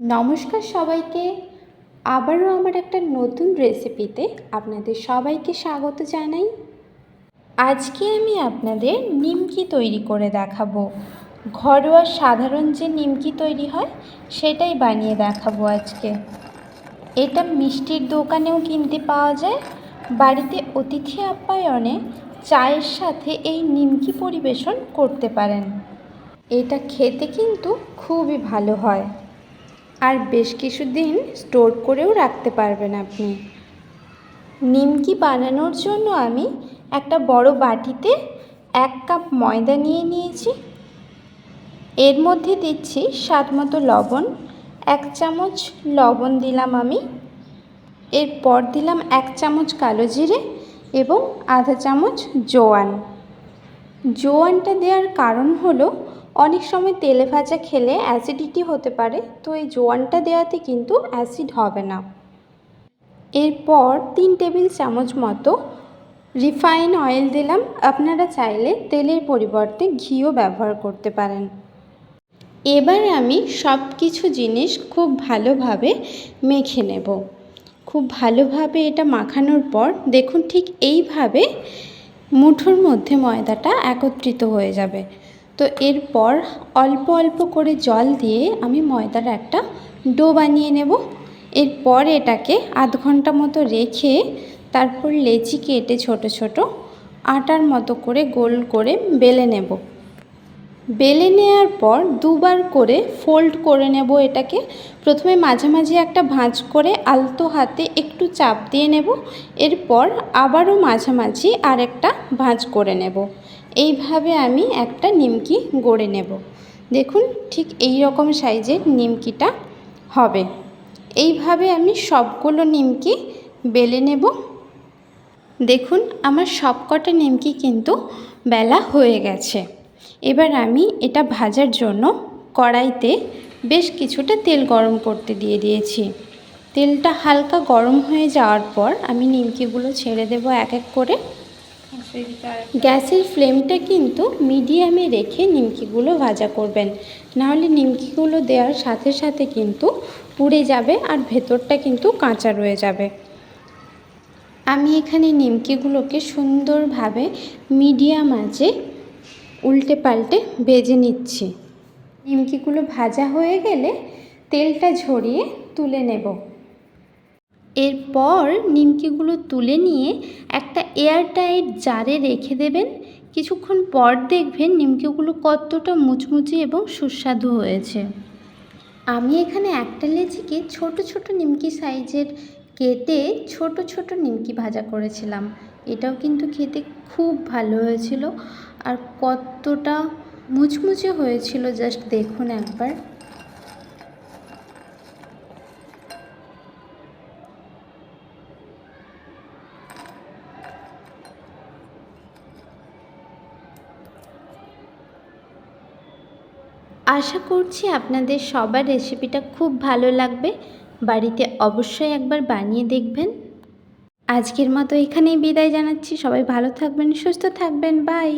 নমস্কার সবাইকে। আবারও আমার একটা নতুন রেসিপিতে আপনাদের সবাইকে স্বাগত জানাই। আজকে আমি আপনাদের নিমকি তৈরি করে দেখাবো। ঘরোয়া সাধারণ যে নিমকি তৈরি হয় সেটাই বানিয়ে দেখাবো আজকে। এটা মিষ্টির দোকানেও কিনতে পাওয়া যায়। বাড়িতে অতিথি আপ্যায়নে চায়ের সাথে এই নিমকি পরিবেশন করতে পারেন। এটা খেতে কিন্তু খুবই ভালো হয়, আর বেশ কিছুদিন স্টোর করেও রাখতে পারবেন আপনি। নিমকি বানানোর জন্য আমি একটা বড় বাটিতে 1 কাপ ময়দা নিয়ে নিয়েছি। এর মধ্যে দিচ্ছি স্বাদ মতো লবণ, 1 চামচ লবণ দিলাম আমি। এরপর দিলাম 1 চামচ কালো জিরে এবং আধা চামচ জোয়ান। জোয়ানটা দেওয়ার কারণ হলো অনেক সময় তেলে ভাজা খেলে অ্যাসিডিটি হতে পারে, তো এই জোয়ানটা দেওয়াতে কিন্তু অ্যাসিড হবে না। এরপর 3 টেবিল চামচ মতো রিফাইন অয়েল দিলাম। আপনারা চাইলে তেলের পরিবর্তে ঘিও ব্যবহার করতে পারেন। এবার আমি সব কিছু জিনিস খুব ভালোভাবে মেখে নেব। খুব ভালোভাবে এটা মাখানোর পর দেখুন ঠিক এইভাবে মুঠোর মধ্যে ময়দাটা একত্রিত হয়ে যাবে। তো এরপর অল্প অল্প করে জল দিয়ে আমি ময়দার একটা ডো বানিয়ে নেব। এরপর এটাকে আধ ঘন্টা মতো রেখে তারপর লেচি কেটে ছোট ছোট আটার মতো করে গোল করে বেলে নেব। বেলে নেওয়ার পর দুবার করে ফোল্ড করে নেব এটাকে। প্রথমে মাঝামাঝি একটা ভাঁজ করে আলতো হাতে একটু চাপ দিয়ে নেব। এরপর আবারও মাঝামাঝি আরেকটা ভাঁজ করে নেব। এইভাবে আমি একটা নিমকি গড়ে নেব। দেখুন ঠিক এই রকম সাইজের নিমকিটা হবে। এইভাবে আমি সবগুলো নিমকি বেলে নেব। দেখুন আমার সবকটা নিমকি কিন্তু বেলা হয়ে গেছে। এবার আমি এটা ভাজার জন্য কড়াইতে বেশ কিছুটা তেল গরম করতে দিয়ে দিয়েছি। তেলটা হালকা গরম হয়ে যাওয়ার পর আমি নিমকিগুলো ছেড়ে দেব এক এক করে। গ্যাসের ফ্লেমটা কিন্তু মিডিয়ামে রেখে নিমকিগুলো ভাজা করবেন, নাহলে নিমকিগুলো দেওয়ার সাথে সাথে কিন্তু পুড়ে যাবে আর ভেতরটা কিন্তু কাঁচা রয়ে যাবে। আমি এখানে নিমকিগুলোকে সুন্দরভাবে মিডিয়াম আঁচে উল্টে পাল্টে ভেজে নিচ্ছি। নিমকিগুলো ভাজা হয়ে গেলে তেলটা ঝরিয়ে তুলে নেব। এরপর নিমকিগুলো তুলে নিয়ে একটা এয়ারটাইট জারে রেখে দেবেন। কিছুক্ষণ পর দেখবেন নিমকিগুলো কতটা মুচমুচে এবং সুস্বাদু হয়েছে। আমি এখানে একটা লেচিকে ছোট ছোট নিমকি সাইজের কেটে ছোট ছোট নিমকি ভাজা করেছিলাম। এটাও কিন্তু খেতে খুব ভালো হয়েছিল, আর কতটা মুচমুচে হয়েছিল জাস্ট দেখুন একবার। আশা করছি আপনাদের সবার রেসিপিটা খুব ভালো লাগবে। বাড়িতে অবশ্যই একবার বানিয়ে দেখবেন। আজকের মতো এখানেই বিদায় জানাচ্ছি। সবাই ভালো থাকবেন, সুস্থ থাকবেন। বাই।